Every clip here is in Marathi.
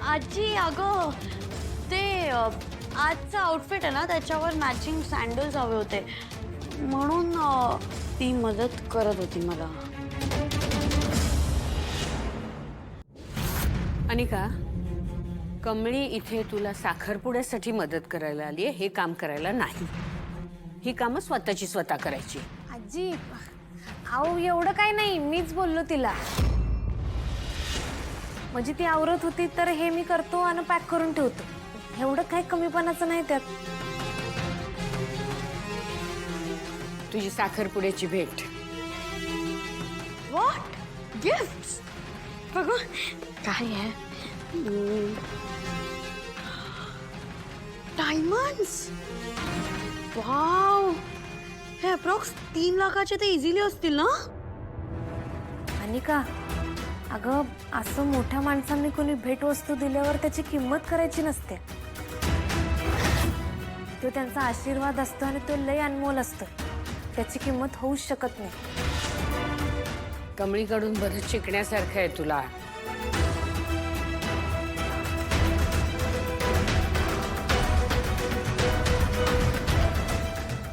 आजी अगं ते आजचं आउटफिट आहे ना त्याच्यावर मॅचिंग सँडल्स हवे होते म्हणून ती मदत करत होती मला. अनिका, कमळी इथे तुला साखरपुड्यासाठी मदत करायला आली आहे, हे काम करायला नाही. ही कामं स्वतःची स्वतः करायची. आजी आऊ एवढं काय नाही, मीच बोललो तिला. म्हणजे ती आवरत होती तर हे मी करतो आणि पॅक करून ठेवतो. एवढं काय कमीपणाचं नाही त्यात. तुझी साखरपुड्याची भेट. व्हॉट गिफ्ट्स बघू काय आहे. डायमंड्स. वाव, हे अप्रॉक्स 3 लाखाचे ते इझिली असतील ना. आणि का अगं असं मोठ्या माणसांनी कोणी भेटवस्तू दिल्यावर त्याची किंमत करायची नसते. तो त्यांचा आशीर्वाद असतो आणि तो लय अनमोल असतो. त्याची किंमत होऊच शकत नाही. कमळीकडून बरंच शिकण्यासारखं आहे तुला.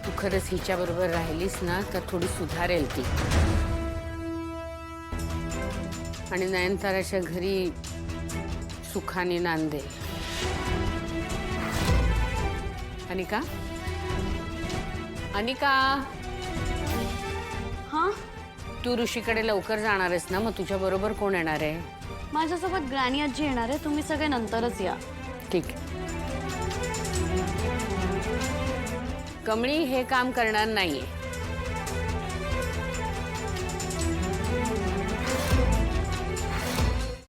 तू खरंच हिच्याबरोबर राहिलीस ना तर थोडी सुधारेल ती. आणि नयनताराच्या घरी सुखाने नांदेल. अनिका, अनिका, हा तू ऋषीकडे लवकर जाणार आहेस ना, मग तुझ्या बरोबर कोण येणार आहे? माझ्यासोबत ग्रॅनी आजी येणार आहे. तुम्ही सगळे नंतरच या. ठीक आहे. कमळी हे काम करणार नाहीये.